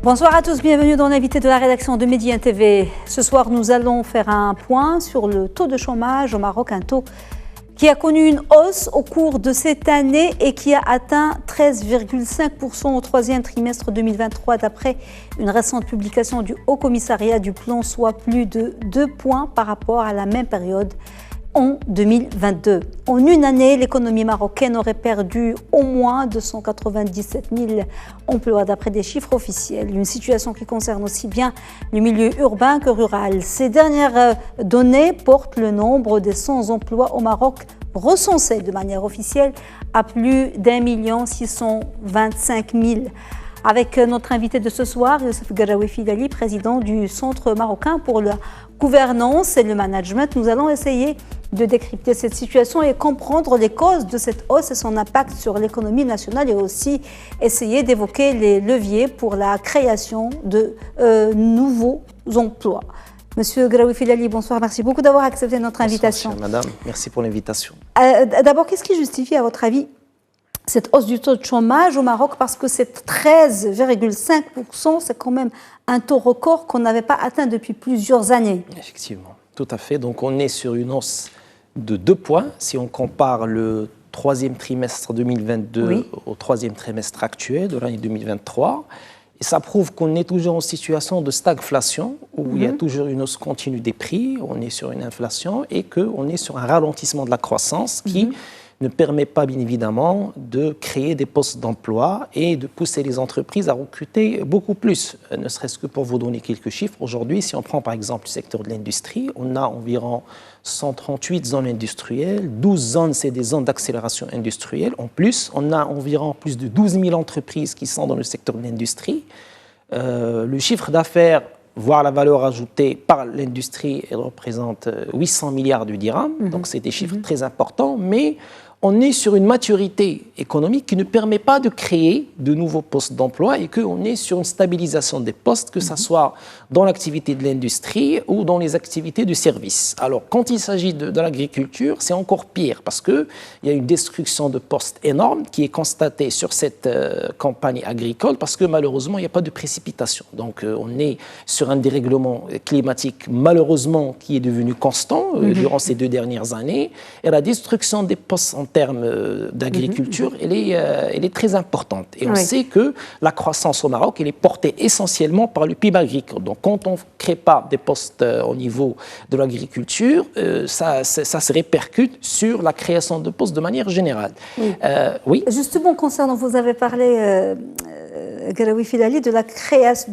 Bonsoir à tous, bienvenue dans l'invité de la rédaction de Média TV. Ce soir, nous allons faire un point sur le taux de chômage au Maroc, un taux qui a connu une hausse au cours de cette année et qui a atteint 13,5% au troisième trimestre 2023 d'après une récente publication du Haut Commissariat du Plan, soit plus de 2 points par rapport à la même période en 2022. En une année, l'économie marocaine aurait perdu au moins 297 000 emplois d'après des chiffres officiels. Une situation qui concerne aussi bien le milieu urbain que rural. Ces dernières données portent le nombre des sans-emploi au Maroc recensés de manière officielle à plus d'1 625 000. Avec notre invité de ce soir, Youssef Garaoui Filali, président du Centre marocain pour la gouvernance et le management, nous allons essayer de décrypter cette situation et comprendre les causes de cette hausse et son impact sur l'économie nationale et aussi essayer d'évoquer les leviers pour la création de nouveaux emplois. Monsieur Garaoui Filali, bonsoir, merci beaucoup d'avoir accepté notre invitation. Bonsoir, madame, merci pour l'invitation. D'abord, qu'est-ce qui justifie, à votre avis, cette hausse du taux de chômage au Maroc? Parce que c'est 13,5%, c'est quand même un taux record qu'on n'avait pas atteint depuis plusieurs années. Effectivement, tout à fait. Donc on est sur une hausse de 2 points. Si on compare le troisième trimestre 2022 au troisième trimestre actuel de l'année 2023, et ça prouve qu'on est toujours en situation de stagflation, où il y a toujours une hausse continue des prix, on est sur une inflation et qu'on est sur un ralentissement de la croissance qui ne permet pas, bien évidemment, de créer des postes d'emploi et de pousser les entreprises à recruter beaucoup plus. Ne serait-ce que pour vous donner quelques chiffres, aujourd'hui, si on prend par exemple le secteur de l'industrie, on a environ 138 zones industrielles, 12 zones, c'est des zones d'accélération industrielle. En plus, on a environ plus de 12 000 entreprises qui sont dans le secteur de l'industrie. Le chiffre d'affaires, voire la valeur ajoutée par l'industrie, elle représente 800 milliards de dirhams. Donc c'est des chiffres très importants, mais on est sur une maturité économique qui ne permet pas de créer de nouveaux postes d'emploi et qu'on est sur une stabilisation des postes, que ce soit dans l'activité de l'industrie ou dans les activités de service. Alors, quand il s'agit de l'agriculture, c'est encore pire parce qu'il y a une destruction de postes énorme qui est constatée sur cette campagne agricole parce que malheureusement, il n'y a pas de précipitation. Donc, on est sur un dérèglement climatique, malheureusement, qui est devenu constant durant ces 2 dernières années. Et la destruction des postes en termes d'agriculture, elle est très importante. Et on sait que la croissance au Maroc, elle est portée essentiellement par le PIB agricole. Donc, quand on ne crée pas des postes au niveau de l'agriculture, ça se répercute sur la création de postes de manière générale. Oui. Justement, concernant, vous avez parlé, Garaoui Filali, de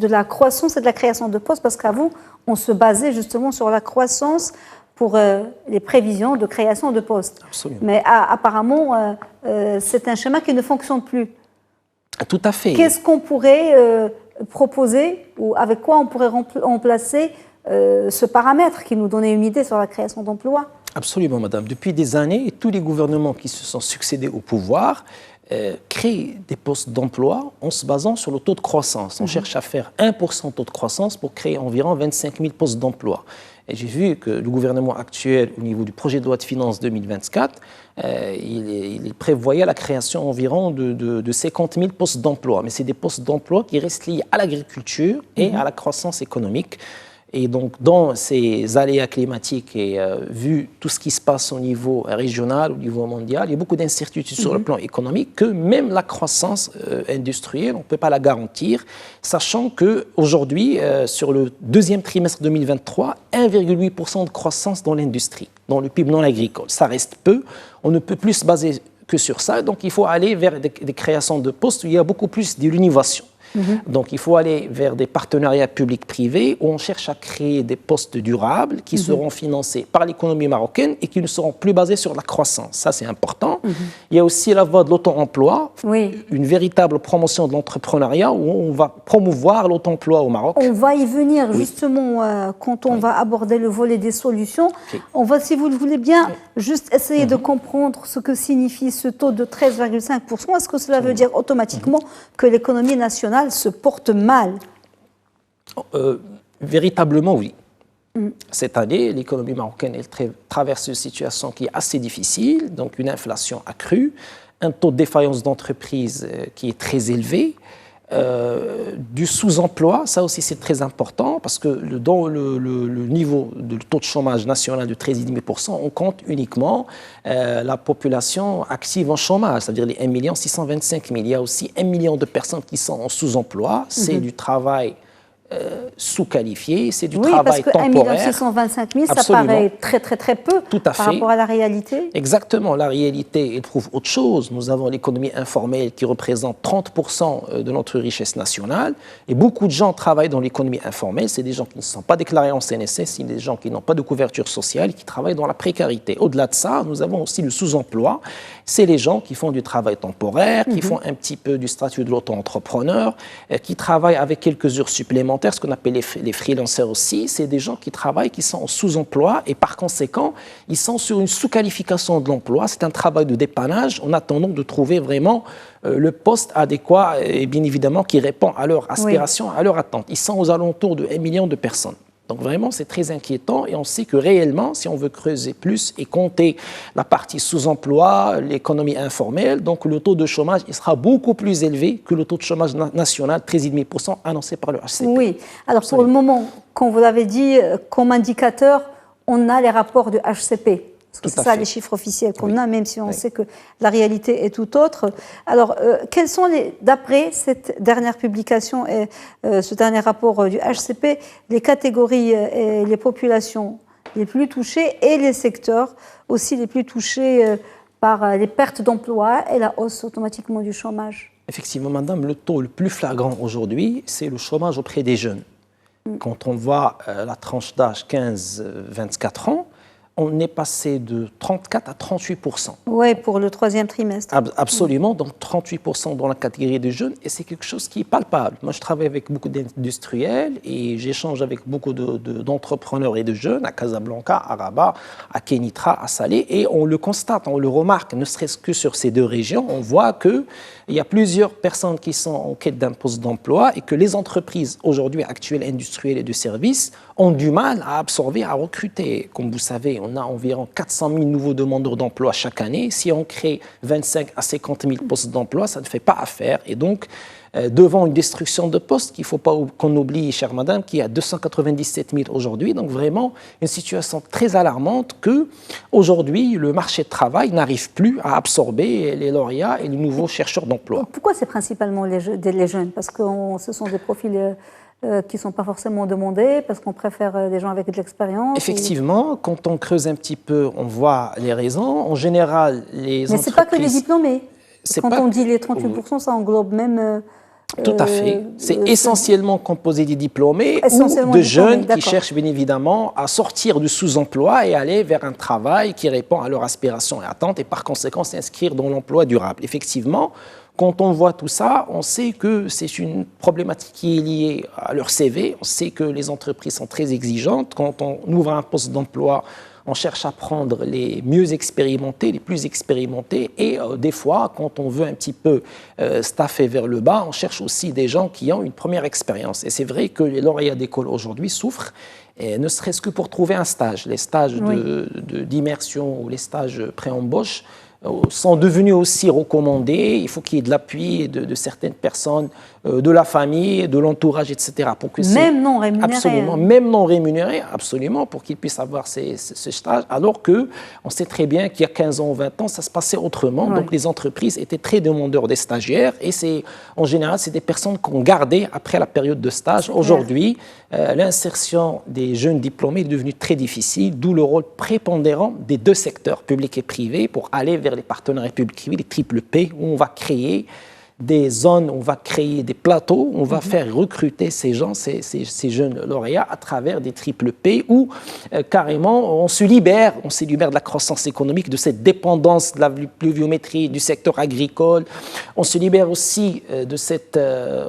la croissance et de la création de postes, parce qu'avant, on se basait justement sur la croissance pour les prévisions de création de postes. Absolument. Mais apparemment, c'est un schéma qui ne fonctionne plus. Tout à fait. Qu'est-ce qu'on pourrait proposer ou avec quoi on pourrait remplacer ce paramètre qui nous donnait une idée sur la création d'emplois? Absolument, madame. Depuis des années, tous les gouvernements qui se sont succédés au pouvoir créent des postes d'emploi en se basant sur le taux de croissance. On cherche à faire 1% de taux de croissance pour créer environ 25 000 postes d'emploi. Et j'ai vu que le gouvernement actuel, au niveau du projet de loi de finances 2024, il prévoyait la création environ de 50 000 postes d'emploi. Mais c'est des postes d'emploi qui restent liés à l'agriculture et à la croissance économique. Et donc, dans ces aléas climatiques et vu tout ce qui se passe au niveau régional, au niveau mondial, il y a beaucoup d'incertitudes sur le plan économique, que même la croissance industrielle, on ne peut pas la garantir, sachant qu'aujourd'hui, sur le deuxième trimestre 2023, 1,8% de croissance dans l'industrie, dans le PIB non agricole. Ça reste peu, on ne peut plus se baser que sur ça, donc il faut aller vers des créations de postes où il y a beaucoup plus de l'innovation. Donc, il faut aller vers des partenariats publics-privés où on cherche à créer des postes durables qui seront financés par l'économie marocaine et qui ne seront plus basés sur la croissance. Ça, c'est important. Il y a aussi la voie de l'auto-emploi, une véritable promotion de l'entrepreneuriat où on va promouvoir l'auto-emploi au Maroc. On va y venir justement quand on va aborder le volet des solutions. On va, si vous le voulez bien, juste essayer de comprendre ce que signifie ce taux de 13,5%. Est-ce que cela veut dire automatiquement que l'économie nationale se porte mal? Véritablement, oui. Cette année, l'économie marocaine traverse une situation qui est assez difficile, donc une inflation accrue, un taux de défaillance d'entreprise qui est très élevé, du sous-emploi, ça aussi c'est très important parce que dans le niveau de taux de chômage national de 13,5%, on compte uniquement la population active en chômage, c'est-à-dire les 1 625 000. Il y a aussi 1 million de personnes qui sont en sous-emploi, c'est du travail sous-qualifié, c'est du travail temporaire. Oui, parce que 1 625 000, ça paraît très peu par rapport à la réalité. Exactement, la réalité, elle prouve autre chose. Nous avons l'économie informelle qui représente 30% de notre richesse nationale et beaucoup de gens travaillent dans l'économie informelle. C'est des gens qui ne sont pas déclarés en CNSS, c'est des gens qui n'ont pas de couverture sociale et qui travaillent dans la précarité. Au-delà de ça, nous avons aussi le sous-emploi. C'est les gens qui font du travail temporaire, qui font un petit peu du statut de l'auto-entrepreneur, qui travaillent avec quelques heures supplémentaires, ce qu'on appelle les freelancers aussi. C'est des gens qui travaillent, qui sont en sous-emploi et par conséquent, ils sont sur une sous-qualification de l'emploi. C'est un travail de dépannage en attendant de trouver vraiment le poste adéquat et bien évidemment qui répond à leurs aspirations, à leurs attentes. Ils sont aux alentours de 1 million de personnes. Donc vraiment, c'est très inquiétant et on sait que réellement, si on veut creuser plus et compter la partie sous-emploi, l'économie informelle, donc le taux de chômage, il sera beaucoup plus élevé que le taux de chômage national, 13,5% annoncé par le HCP. Oui, alors pour le moment, comme vous l'avez dit, comme indicateur, on a les rapports du HCP. Parce que c'est ça les chiffres officiels qu'on a, même si on sait que la réalité est tout autre. Alors, quels sont, d'après cette dernière publication et ce dernier rapport du HCP, les catégories et les populations les plus touchées et les secteurs aussi les plus touchés par les pertes d'emploi et la hausse automatiquement du chômage? Effectivement, madame, le taux le plus flagrant aujourd'hui, c'est le chômage auprès des jeunes. Quand on voit la tranche d'âge 15-24 ans, on est passé de 34 à 38%. Oui, pour le troisième trimestre. Absolument, donc 38% dans la catégorie des jeunes, et c'est quelque chose qui est palpable. Moi, je travaille avec beaucoup d'industriels et j'échange avec beaucoup d'entrepreneurs et de jeunes à Casablanca, à Rabat, à Kenitra, à Salé, et on le constate, on le remarque, ne serait-ce que sur ces deux régions, on voit qu'il y a plusieurs personnes qui sont en quête d'un poste d'emploi et que les entreprises aujourd'hui actuelles, industrielles et de services, ont du mal à absorber, à recruter. Comme vous savez, on a environ 400 000 nouveaux demandeurs d'emploi chaque année. Si on crée 25 à 50 000 postes d'emploi, ça ne fait pas affaire. Et donc, devant une destruction de postes, qu'il ne faut pas qu'on oublie, chère madame, qu'il y a 297 000 aujourd'hui. Donc vraiment, une situation très alarmante que aujourd'hui le marché de travail n'arrive plus à absorber les lauréats et les nouveaux chercheurs d'emploi. Pourquoi c'est principalement les jeunes? Parce que ce sont des profils qui ne sont pas forcément demandés, parce qu'on préfère des gens avec de l'expérience. Effectivement, quand on creuse un petit peu, on voit les raisons. En général, les entreprises... Mais ce n'est pas que les diplômés. Quand on dit les 38%, ça englobe même... Tout à fait. C'est essentiellement composé des diplômés ou de jeunes qui cherchent bien évidemment à sortir du sous-emploi et aller vers un travail qui répond à leurs aspirations et attentes et par conséquent s'inscrire dans l'emploi durable. Effectivement, quand on voit tout ça, on sait que c'est une problématique qui est liée à leur CV. On sait que les entreprises sont très exigeantes. Quand on ouvre un poste d'emploi, on cherche à prendre les mieux expérimentés, les plus expérimentés. Et des fois, quand on veut un petit peu staffer vers le bas, on cherche aussi des gens qui ont une première expérience. Et c'est vrai que les lauréats d'école aujourd'hui souffrent, et ne serait-ce que pour trouver un stage. Les stages d'immersion ou les stages pré-embauche sont devenus aussi recommandés. Il faut qu'il y ait de l'appui de certaines personnes, de la famille, de l'entourage, etc. Pour que même non rémunérés. Absolument, même non rémunérés, absolument, pour qu'ils puissent avoir ce stage. Alors qu'on sait très bien qu'il y a 15 ans ou 20 ans, ça se passait autrement. Donc les entreprises étaient très demandeurs des stagiaires et en général, c'est des personnes qu'on gardait après la période de stage. Aujourd'hui, l'insertion des jeunes diplômés est devenue très difficile, d'où le rôle prépondérant des deux secteurs, public et privé, pour aller vers les partenariats publics-privés, les triple P, où on va créer des zones, on va créer des plateaux, on va faire recruter ces gens, ces jeunes lauréats à travers des triple P où carrément on se libère de la croissance économique, de cette dépendance de la pluviométrie du secteur agricole. On se libère aussi de cette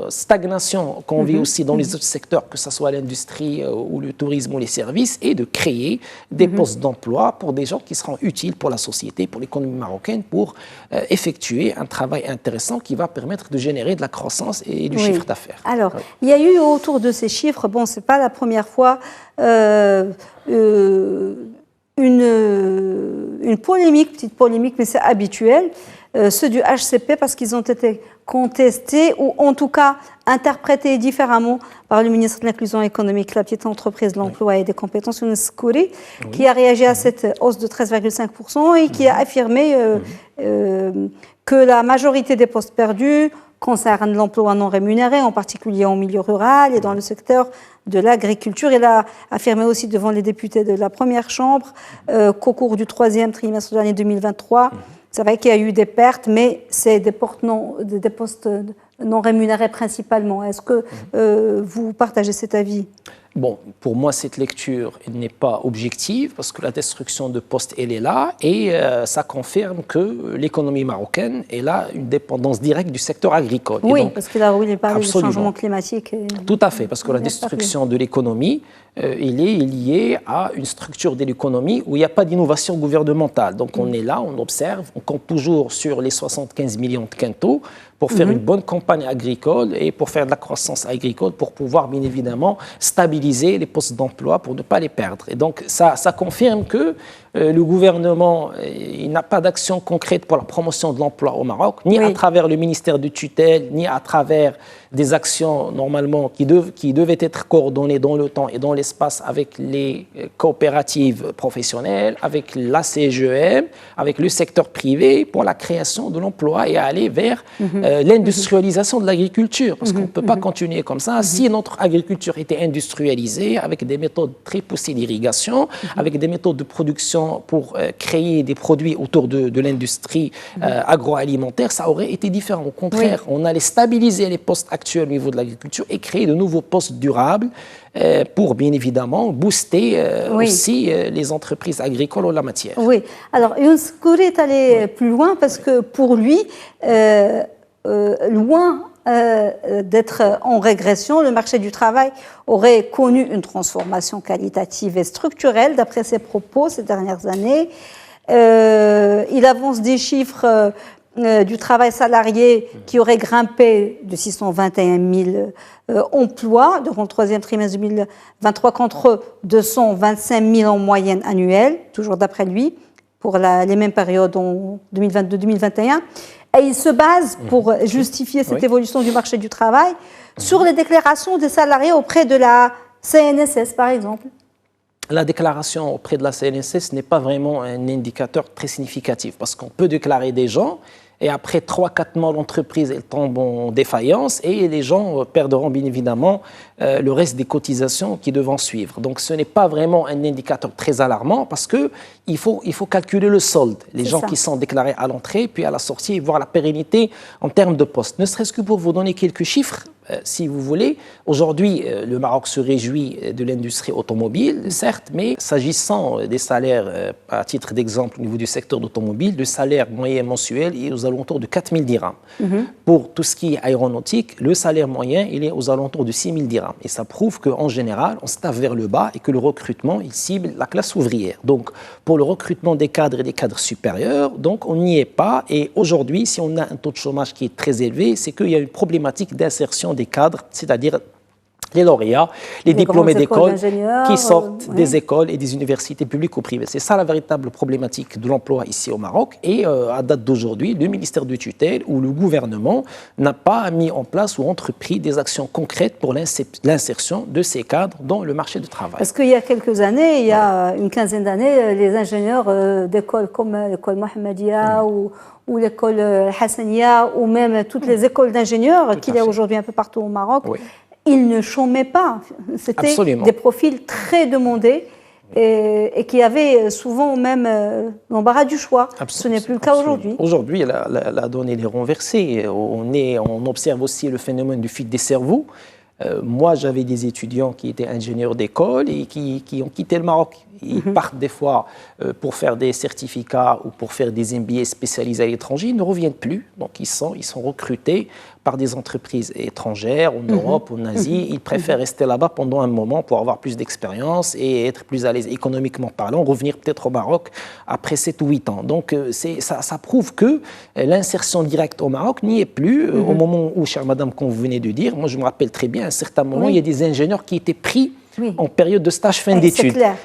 stagnation qu'on vit aussi dans les autres secteurs, que ce soit l'industrie ou le tourisme ou les services, et de créer des postes d'emploi pour des gens qui seront utiles pour la société, pour l'économie marocaine, pour effectuer un travail intéressant qui va permettre de générer de la croissance et du chiffre d'affaires. Alors, il y a eu autour de ces chiffres, bon, ce n'est pas la première fois, une polémique, petite polémique, mais c'est habituel, ceux du HCP, parce qu'ils ont été contestés ou en tout cas interprétés différemment par le ministre de l'Inclusion économique, la petite entreprise de l'emploi et des compétences, Younes Skouri, qui a réagi à cette hausse de 13,5% et qui a affirmé que la majorité des postes perdus concernent l'emploi non rémunéré, en particulier en milieu rural et dans le secteur de l'agriculture. Il a affirmé aussi devant les députés de la première chambre qu'au cours du 3e trimestre de l'année 2023, c'est vrai qu'il y a eu des pertes, mais c'est des postes non rémunérés principalement. Est-ce que vous partagez cet avis ? Bon, pour moi, cette lecture n'est pas objective parce que la destruction de postes, elle est là et ça confirme que l'économie marocaine est là une dépendance directe du secteur agricole. Oui, donc, parce qu'il a parlé du changement climatique. Tout à fait, parce que la destruction de l'économie, il est lié à une structure de l'économie où il n'y a pas d'innovation gouvernementale. Donc on est là, on observe, on compte toujours sur les 75 millions de quintaux pour faire une bonne campagne agricole et pour faire de la croissance agricole, pour pouvoir bien évidemment stabiliser les postes d'emploi pour ne pas les perdre. Et donc ça confirme que le gouvernement il n'a pas d'action concrète pour la promotion de l'emploi au Maroc, ni à travers le ministère de tutelle, ni à travers des actions normalement qui devaient être coordonnées dans le temps et dans l'espace avec les coopératives professionnelles, avec la CGEM, avec le secteur privé pour la création de l'emploi et aller vers l'industrialisation de l'agriculture. Parce qu'on ne peut pas continuer comme ça. Si notre agriculture était industrialisée avec des méthodes très poussées d'irrigation, avec des méthodes de production pour créer des produits autour de l'industrie agroalimentaire, ça aurait été différent. Au contraire, on allait stabiliser les postes actuels au niveau de l'agriculture et créer de nouveaux postes durables pour, bien évidemment, booster aussi les entreprises agricoles en la matière. Oui. Alors, Younes Skouri est allé plus loin parce que pour lui, loin d'être en régression, le marché du travail aurait connu une transformation qualitative et structurelle, d'après ses propos ces dernières années. Il avance des chiffres du travail salarié qui aurait grimpé de 621 000 emplois durant le 3e trimestre 2023 contre 225 000 en moyenne annuelle, toujours d'après lui, pour les mêmes périodes en 2022-2021. Et il se base, pour justifier cette évolution du marché du travail, sur les déclarations des salariés auprès de la CNSS, par exemple. La déclaration auprès de la CNSS n'est pas vraiment un indicateur très significatif parce qu'on peut déclarer des gens et après 3-4 mois, l'entreprise elle tombe en défaillance et les gens perdront bien évidemment le reste des cotisations qui devront suivre. Donc ce n'est pas vraiment un indicateur très alarmant parce qu'il faut calculer le solde. Les gens qui sont déclarés à l'entrée puis à la sortie et voir la pérennité en termes de postes. Ne serait-ce que pour vous donner quelques chiffres, si vous voulez. Aujourd'hui, le Maroc se réjouit de l'industrie automobile, certes, mais s'agissant des salaires, à titre d'exemple, au niveau du secteur d'automobile, le salaire moyen mensuel est aux alentours de 4 000 dirhams. Pour tout ce qui est aéronautique, le salaire moyen, il est aux alentours de 6 000 dirhams. Et ça prouve qu'en général, on se tape vers le bas et que le recrutement, il cible la classe ouvrière. Donc, pour le recrutement des cadres et des cadres supérieurs, donc on n'y est pas. Et aujourd'hui, si on a un taux de chômage qui est très élevé, c'est qu'il y a une problématique d'insertion des cadres, c'est-à-dire les lauréats, les diplômés d'école qui sortent des écoles et des universités publiques ou privées. C'est ça la véritable problématique de l'emploi ici au Maroc. Et à date d'aujourd'hui, le ministère de tutelle ou le gouvernement n'a pas mis en place ou entrepris des actions concrètes pour l'insertion de ces cadres dans le marché du travail. Parce qu'il y a quelques années, il y a une quinzaine d'années, les ingénieurs d'écoles comme l'école Mohammedia ou l'école Hassania ou même toutes les écoles d'ingénieurs qu'il y a aujourd'hui un peu partout au Maroc, ils ne chômaient pas. C'était des profils très demandés et qui avaient souvent même l'embarras du choix. Ce n'est plus le cas aujourd'hui. Aujourd'hui, la donne est renversée. On observe aussi le phénomène du fuite des cerveaux. Moi, j'avais des étudiants qui étaient ingénieurs d'école et qui ont quitté le Maroc. Ils partent des fois pour faire des certificats ou pour faire des MBA spécialisés à l'étranger. Ils ne reviennent plus. Donc, ils sont recrutés par des entreprises étrangères, en Europe, en Asie. Ils préfèrent rester là-bas pendant un moment pour avoir plus d'expérience et être plus à l'aise économiquement parlant, revenir peut-être au Maroc après 7 ou 8 ans. Donc, ça prouve que l'insertion directe au Maroc n'y est plus. Au moment où, chère madame, comme vous venez de dire, moi je me rappelle très bien, à un certain moment, il y a des ingénieurs qui étaient pris en période de stage fin d'études. C'est clair.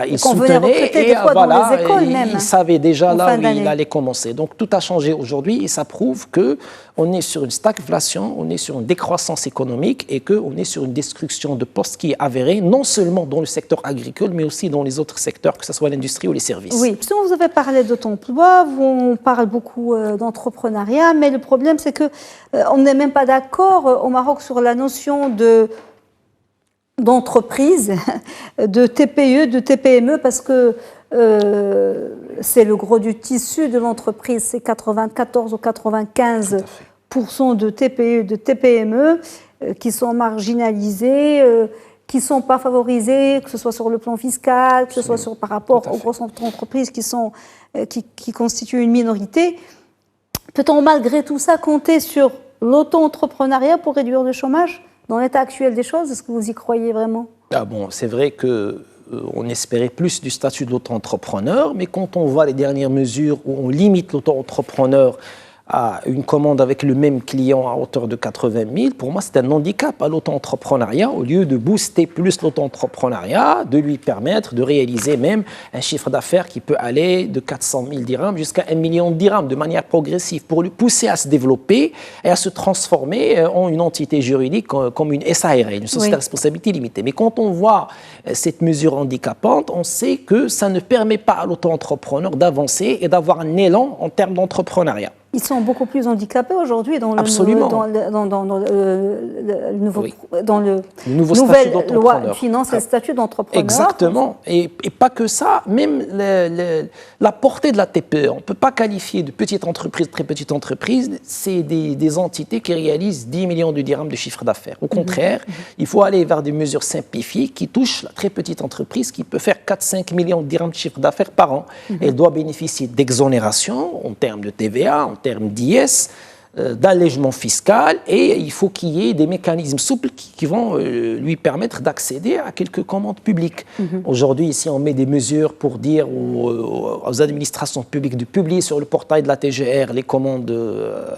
Il soutenait et dans les écoles même, il savait déjà là où il allait commencer. Donc tout a changé aujourd'hui et ça prouve qu'on est sur une stagflation, on est sur une décroissance économique et qu'on est sur une destruction de postes qui est avérée, non seulement dans le secteur agricole, mais aussi dans les autres secteurs, que ce soit l'industrie ou les services. Oui, vous avez parlé de ton emploi, on parle beaucoup d'entrepreneuriat, mais le problème c'est qu'on n'est même pas d'accord au Maroc sur la notion d'entreprise, de TPE, de TPME, parce que c'est le gros du tissu de l'entreprise, c'est 94 ou 95% de TPE, de TPME qui sont marginalisés, qui ne sont pas favorisés, que ce soit sur le plan fiscal, que ce soit par rapport aux grosses entreprises qui constituent une minorité. Peut-on malgré tout ça compter sur l'auto-entrepreneuriat pour réduire le chômage ? Dans l'état actuel des choses, est-ce que vous y croyez vraiment ? C'est vrai qu'on espérait plus du statut de l'auto-entrepreneur, mais quand on voit les dernières mesures où on limite l'auto-entrepreneur à une commande avec le même client à hauteur de 80 000, pour moi, c'est un handicap à l'auto-entrepreneuriat. Au lieu de booster plus l'auto-entrepreneuriat, de lui permettre de réaliser même un chiffre d'affaires qui peut aller de 400 000 dirhams jusqu'à 1 million de dirhams de manière progressive, pour le pousser à se développer et à se transformer en une entité juridique comme une SARL, une société à responsabilité limitée. Mais quand on voit cette mesure handicapante, on sait que ça ne permet pas à l'auto-entrepreneur d'avancer et d'avoir un élan en termes d'entrepreneuriat. Ils sont beaucoup plus handicapés aujourd'hui dans le nouvelle loi de finances et le statut d'entrepreneur. Exactement. Et pas que ça, même la portée de la TPE. On ne peut pas qualifier de petite entreprise, très petite entreprise. C'est des entités qui réalisent 10 millions de dirhams de chiffre d'affaires. Au contraire, il faut aller vers des mesures simplifiées qui touchent la très petite entreprise qui peut faire 4-5 millions de dirhams de chiffre d'affaires par an. Elle doit bénéficier d'exonération en termes de TVA, en termes d'IS, d'allègement fiscal, et il faut qu'il y ait des mécanismes souples qui vont lui permettre d'accéder à quelques commandes publiques. Aujourd'hui, ici, on met des mesures pour dire aux administrations publiques de publier sur le portail de la TGR les commandes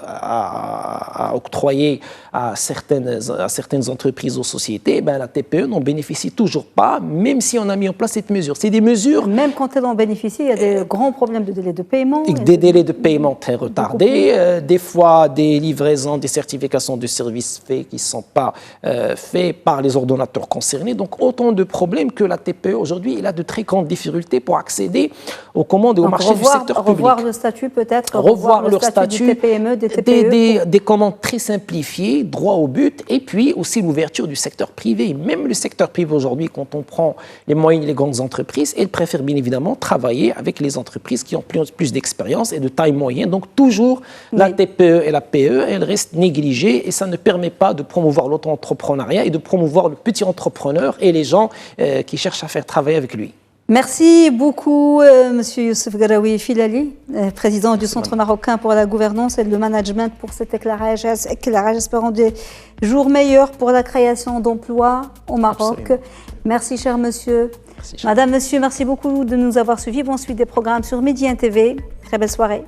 à octroyer à certaines entreprises ou sociétés. La TPE n'en bénéficie toujours pas, même si on a mis en place cette mesure. C'est des mesures... Même quand elle en bénéficie, il y a des grands problèmes de délai de paiement. Des délais de paiement très retardés, des fois des livraisons, des certifications de services faits qui ne sont pas faits par les ordonnateurs concernés. Donc autant de problèmes que la TPE aujourd'hui, il a de très grandes difficultés pour accéder aux commandes et au marché du secteur public. Revoir le statut peut-être, revoir leur statut des TPME, des TPE. Des commandes très simplifiées, droit au but, et puis aussi l'ouverture du secteur privé. Même le secteur privé aujourd'hui, quand on prend les moyennes et les grandes entreprises, elles préfèrent bien évidemment travailler avec les entreprises qui ont plus d'expérience et de taille moyenne. Donc toujours la TPE et la PE, elles restent négligées et ça ne permet pas de promouvoir l'auto-entrepreneuriat et de promouvoir le petit entrepreneur et les gens qui cherchent à faire travailler avec lui. Merci beaucoup, Monsieur Youssef Garaoui Filali, président du Centre marocain pour la gouvernance et le management, pour cet éclairage espérant des jours meilleurs pour la création d'emplois au Maroc. Absolument. Merci, cher monsieur. Merci, cher Madame, monsieur, merci beaucoup de nous avoir suivis. Bon, suite des programmes sur Média TV. Très belle soirée.